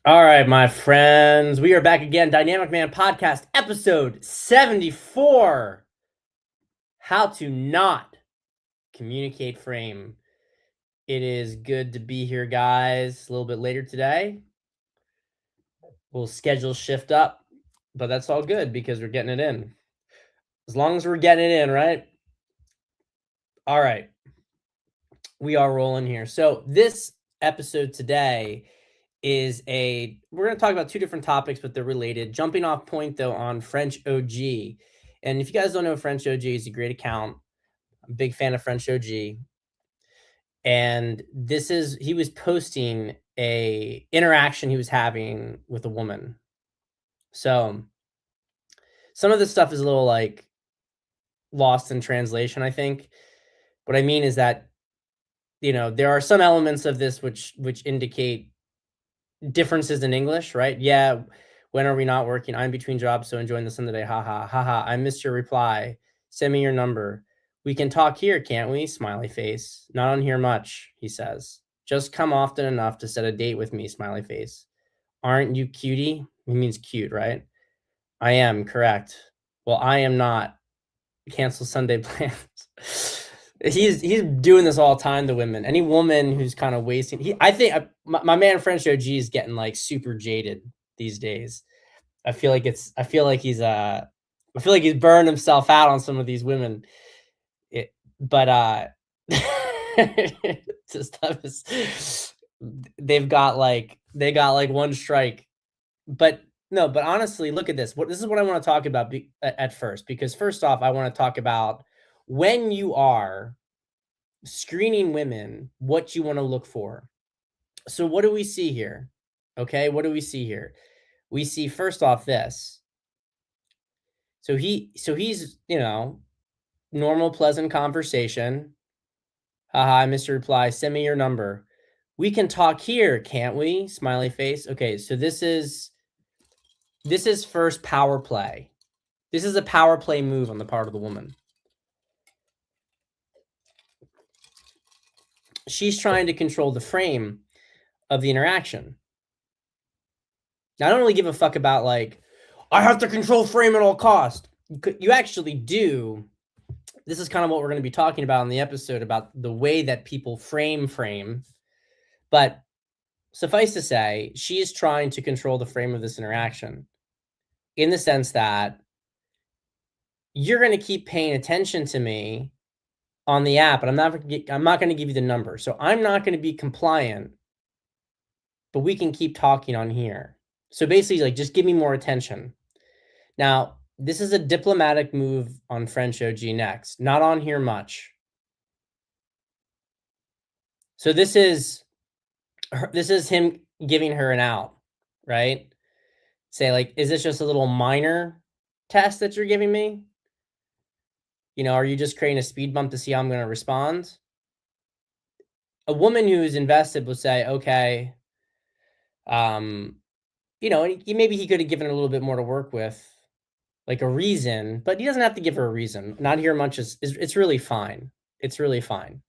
All right, my friends, we are back again. Dynamic Man Podcast, episode 74. How to not communicate frame. It is good to be here, guys. A little bit later today. We'll schedule shift up, but that's all good because we're getting it in. As long as we're getting it in, right? All right. We are rolling here. So, this episode today we're going to talk about two different topics, but they're related. Jumping off point though on French OG. And if you guys don't know, French OG is a great account. I'm a big fan of French OG. And he was posting a interaction he was having with a woman. So some of this stuff is a little like lost in translation, I think. What I mean is that, there are some elements of this which indicate differences in English, right? Yeah. When are we not working? I'm between jobs, so enjoying the sun today. Ha ha ha ha. I missed your reply. Send me your number. We can talk here, can't we? Smiley face. Not on here much, he says. Just come often enough to set a date with me, smiley face. Aren't you cutie? He means cute, right? I am, correct. Well, I am not. Cancel Sunday plans. He's doing this all the time to women. Any woman who's kind of wasting. I think my man French OG is getting like super jaded these days. I feel like he's burned himself out on some of these women. But this stuff is they got like one strike. But no, but honestly, look at this. This is what I want to talk about at first, because first off, I want to talk about when you are screening women, what you want to look for. So what do we see here? Okay, what do we see here? We see first off this. So he's, normal pleasant conversation. Haha, I missed your reply. Send me your number. We can talk here, can't we? Smiley face. Okay, so this is first power play. This is a power play move on the part of the woman. She's trying to control the frame of the interaction. Now, I don't really give a fuck about like, I have to control frame at all cost. You actually do. This is kind of what we're going to be talking about in the episode, about the way that people frame. But suffice to say, she is trying to control the frame of this interaction in the sense that you're going to keep paying attention to me on the app, but I'm not going to give you the number. So I'm not going to be compliant, but we can keep talking on here. So basically, like, just give me more attention. Now, this is a diplomatic move on French OG next. Not on here much. So this is him giving her an out, right? Say like, is this just a little minor test that you're giving me? Are you just creating a speed bump to see how I'm going to respond? A woman who's invested will say, okay, maybe he could have given her a little bit more to work with, like a reason, but he doesn't have to give her a reason. Not here much is it's really fine. It's really fine.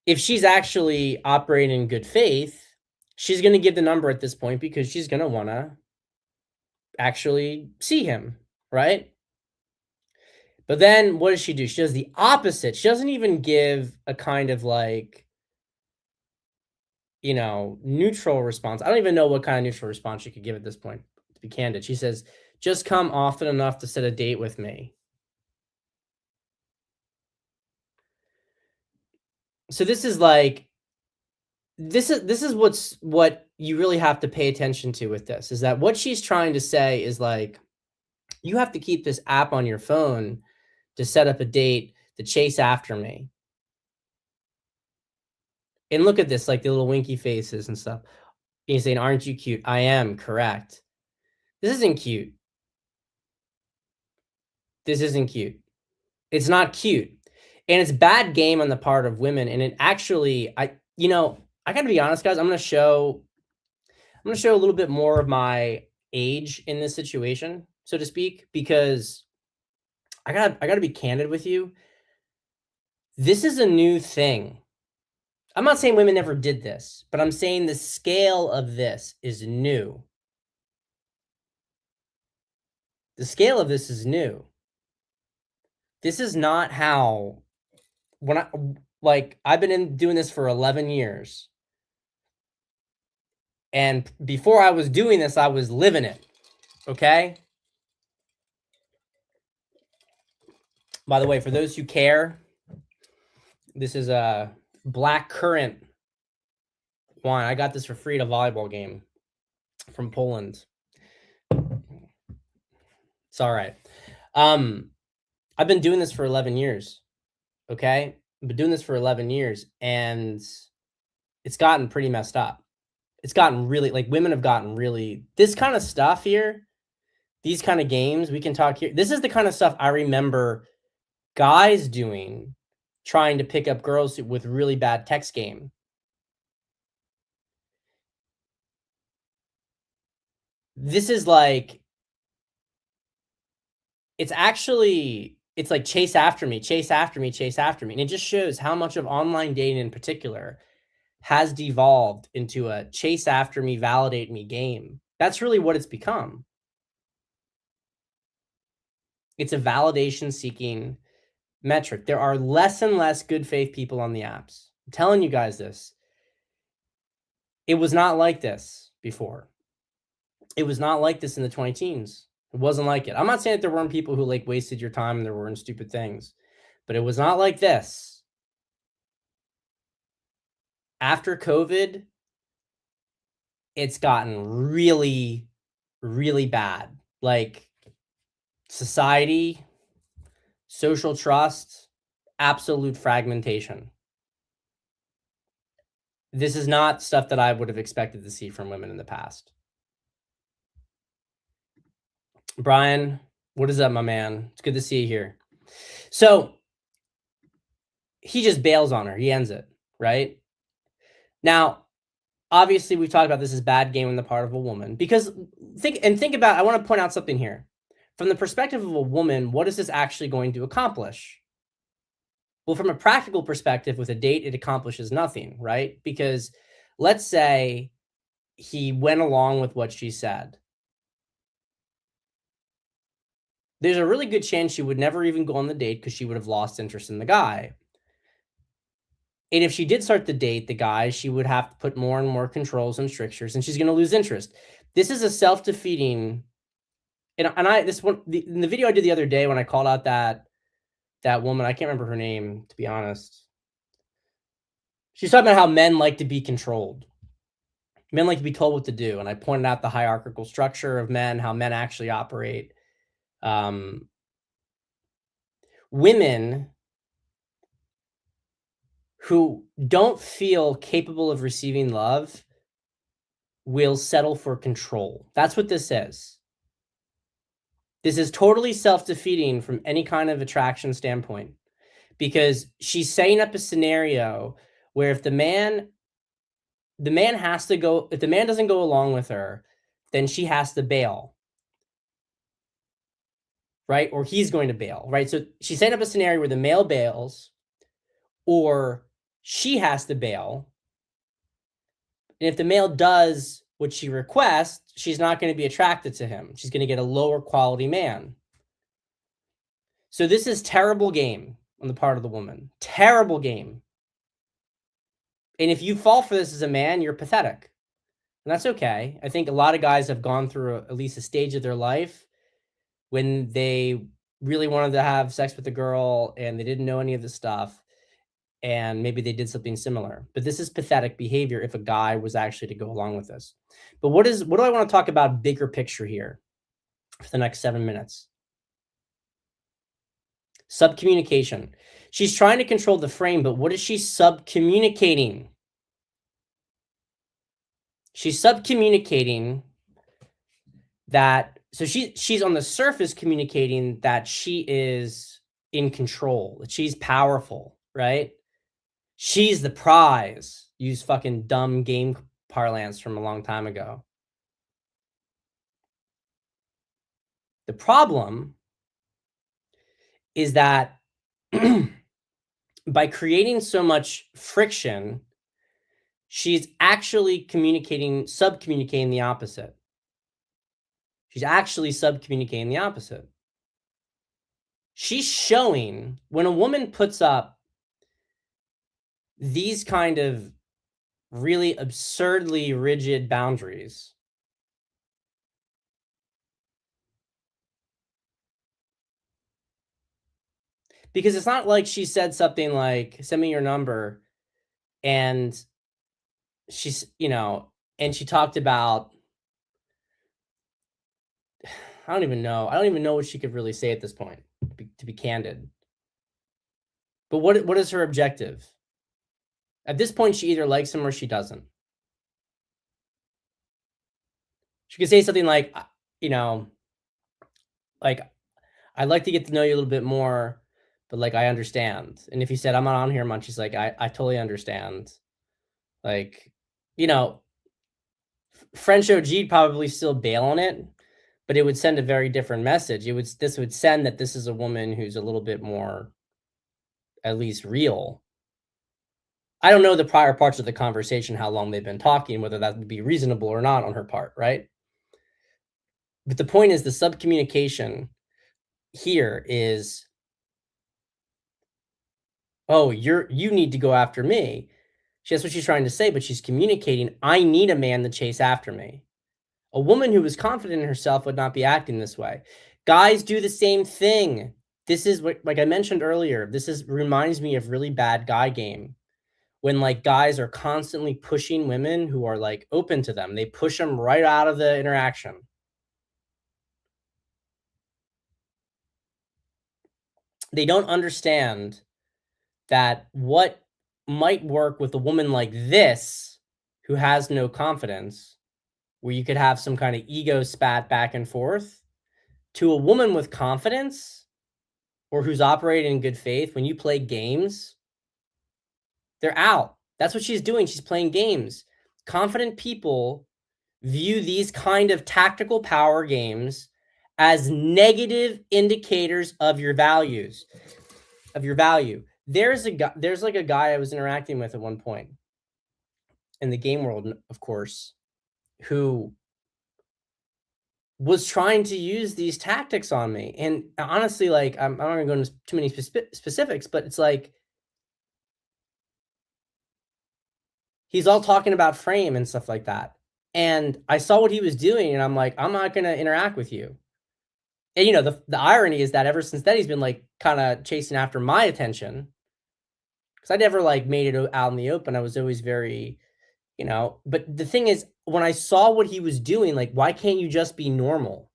If she's actually operating in good faith, she's going to give the number at this point because she's going to want to actually see him, right? But then what does she do? She does the opposite. She doesn't even give a kind of like, neutral response. I don't even know what kind of neutral response she could give at this point, to be candid. She says, just come often enough to set a date with me. So this is like, this is what you really have to pay attention to with this, is that what she's trying to say is like, you have to keep this app on your phone to set up a date to chase after me. And look at this, like the little winky faces and stuff. And he's saying, aren't you cute? I am, correct. This isn't cute. This isn't cute. It's not cute. And it's bad game on the part of women. And it actually, I gotta be honest, guys, I'm gonna show a little bit more of my age in this situation, so to speak, because I gotta be candid with you. This is a new thing I'm not saying women never did this, but I'm saying the scale of this is new. The scale of this is new. This is not how I've been doing this for 11 years. And before I was doing this, I was living it. Okay? By the way, for those who care, this is a black currant wine. I got this for free at a volleyball game from Poland. It's all right. I've been doing this for 11 years. Okay? I've been doing this for 11 years, and it's gotten pretty messed up. It's gotten really, women have gotten really, this kind of stuff here, these kind of games, we can talk here. This is the kind of stuff I remember guys doing, trying to pick up girls with really bad text game. This is like, it's like chase after me, chase after me, chase after me. And it just shows how much of online dating in particular has devolved into a chase after me, validate me game. That's really what it's become. It's a validation seeking metric. There are less and less good faith people on the apps. I'm telling you guys this. It was not like this before. It was not like this in the 20 teens. It wasn't like it. I'm not saying that there weren't people who wasted your time and there weren't stupid things, but it was not like this. After COVID, it's gotten really, really bad. Like society, social trust, absolute fragmentation. This is not stuff that I would have expected to see from women in the past. Brian, what is up, my man? It's good to see you here. So he just bails on her. He ends it, right? Now, obviously, we've talked about this as bad game on the part of a woman, because think about, I want to point out something here. From the perspective of a woman, what is this actually going to accomplish? Well, from a practical perspective, with a date, it accomplishes nothing, right? Because let's say he went along with what she said. There's a really good chance she would never even go on the date because she would have lost interest in the guy. And if she did start the date, the guy, she would have to put more and more controls and strictures, and she's going to lose interest. This is a self-defeating. In the video I did the other day when I called out that woman, I can't remember her name, to be honest. She's talking about how men like to be controlled. Men like to be told what to do. And I pointed out the hierarchical structure of men, how men actually operate. Women who don't feel capable of receiving love will settle for control. That's what this is. This is totally self-defeating from any kind of attraction standpoint, because she's setting up a scenario where if the man has to go, if the man doesn't go along with her, then she has to bail, right? Or he's going to bail, right? So she's setting up a scenario where the male bails or she has to bail. And if the male does what she requests, she's not going to be attracted to him. She's going to get a lower quality man. So this is terrible game on the part of the woman. Terrible game. And if you fall for this as a man, you're pathetic. And that's okay. I think a lot of guys have gone through at least a stage of their life when they really wanted to have sex with a girl and they didn't know any of this stuff. And maybe they did something similar. But this is pathetic behavior if a guy was actually to go along with this. But what do I want to talk about bigger picture here for the next 7 minutes? Subcommunication. She's trying to control the frame, but what is she subcommunicating? She's subcommunicating that, so she's on the surface communicating that she is in control, that she's powerful, right? She's the prize. Use fucking dumb game parlance from a long time ago. The problem is that by creating so much friction she's actually subcommunicating the opposite. She's actually subcommunicating the opposite. She's showing when a woman puts up these kind of really absurdly rigid boundaries, because it's not like she said something like, "Send me your number," and she's, and she talked about, I don't even know. I don't even know what she could really say at this point, to be candid. But what is her objective? At this point, she either likes him or she doesn't. She could say something like, you know, like, "I'd like to get to know you a little bit more, but, like, I understand." And if he said, "I'm not on here much," she's like, "I totally understand." Like, you know, French OG'd probably still bail on it, but it would send a very different message. This would send that this is a woman who's a little bit more, at least, real. I don't know the prior parts of the conversation, how long they've been talking, whether that would be reasonable or not on her part, right? But the point is the subcommunication here is, "Oh, you need to go after me." That's what she's trying to say, but she's communicating, "I need a man to chase after me." A woman who is confident in herself would not be acting this way. Guys do the same thing. This is what, like I mentioned earlier, this is reminds me of really bad guy game. When, like, guys are constantly pushing women who are, like, open to them. They push them right out of the interaction. They don't understand that what might work with a woman like this, who has no confidence, where you could have some kind of ego spat back and forth, to a woman with confidence or who's operating in good faith, when you play games, they're out. That's what she's doing. She's playing games. Confident people view these kind of tactical power games as negative indicators of your values, of your value. There's like a guy I was interacting with at one point in the game world, of course, who was trying to use these tactics on me. And honestly, like, I'm not gonna go into too many specifics, but it's like he's all talking about frame and stuff like that. And I saw what he was doing, and I'm like, I'm not gonna interact with you. And the irony is that ever since then, he's been like kind of chasing after my attention because I never like made it out in the open. I was always very, But the thing is, when I saw what he was doing, like, why can't you just be normal?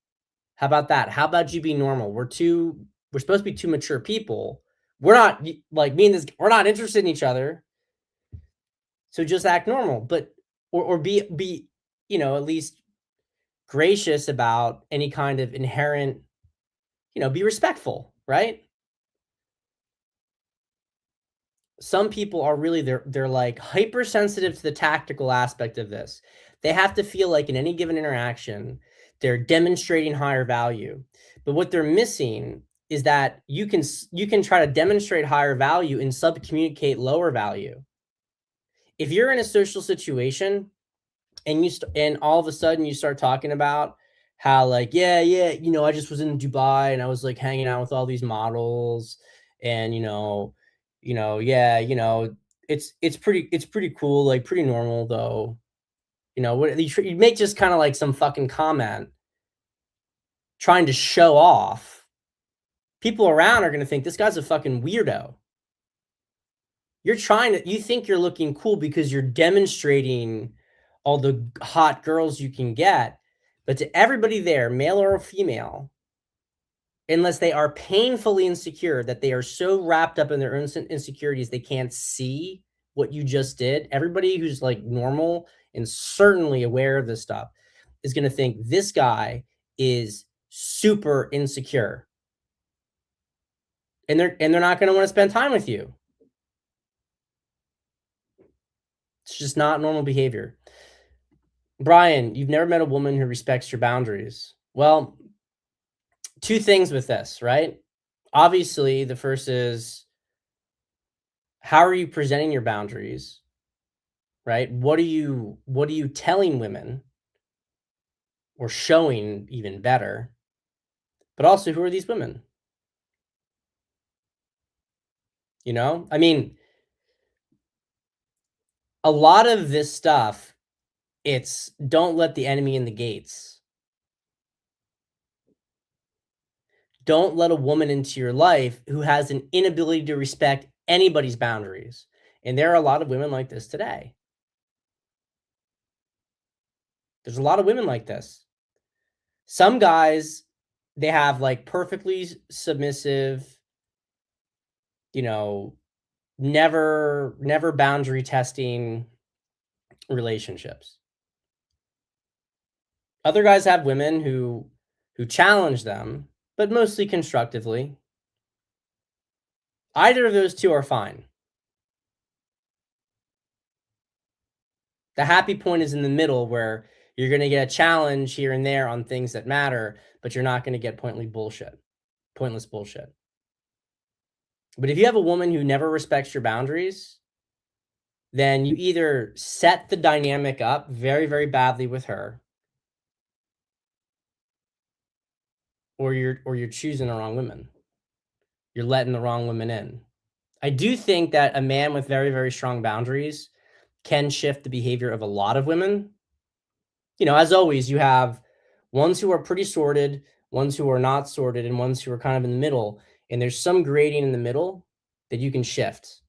How about that? How about you be normal? We're supposed to be two mature people. We're not like me and this. We're not interested in each other. So just act normal, but or be at least gracious about any kind of inherent, be respectful, right? Some people are really they're like hypersensitive to the tactical aspect of this. They have to feel like in any given interaction, they're demonstrating higher value. But what they're missing is that you can try to demonstrate higher value and subcommunicate lower value. If you're in a social situation and and all of a sudden you start talking about how, like, yeah, I just was in Dubai and I was like hanging out with all these models, and yeah, it's pretty cool, like pretty normal though. What you make just kind of like some fucking comment trying to show off. People around are going to think this guy's a fucking weirdo. You think you're looking cool because you're demonstrating all the hot girls you can get, but to everybody there, male or female, unless they are painfully insecure, that they are so wrapped up in their own insecurities they can't see what you just did. Everybody who's like normal and certainly aware of this stuff is going to think this guy is super insecure, and they're not going to want to spend time with you. It's just not normal behavior. Brian, you've never met a woman who respects your boundaries. Well, two things with this, right? Obviously, the first is, how are you presenting your boundaries? right? What are you telling women or showing even better? But also, who are these women? You know? I mean, a lot of this stuff, it's don't let the enemy in the gates. Don't let a woman into your life who has an inability to respect anybody's boundaries. And there are a lot of women like this today. There's a lot of women like this. Some guys, they have like perfectly submissive, you know, never boundary testing relationships. Other guys have women who challenge them, but mostly constructively. Either of those two are fine. The happy point is in the middle where you're going to get a challenge here and there on things that matter, but you're not going to get pointless bullshit. But if you have a woman who never respects your boundaries, then you either set the dynamic up very, very badly with her, or you're choosing the wrong women. You're letting the wrong women in. I do think that a man with very, very strong boundaries can shift the behavior of a lot of women. You know, as always, you have ones who are pretty sorted, ones who are not sorted, and ones who are kind of in the middle. And there's some grading in the middle that you can shift.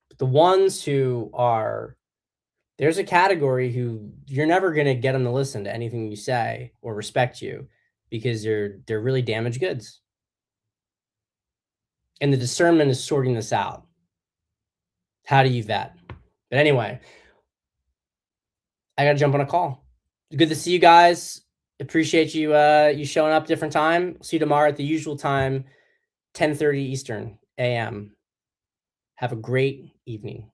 But the ones who are, there's a category who you're never going to get them to listen to anything you say or respect you because they're really damaged goods. And the discernment is sorting this out. How do you vet? But anyway, I got to jump on a call. Good to see you guys. Appreciate you showing up different time. See you tomorrow at the usual time, 10:30 Eastern AM. Have a great evening.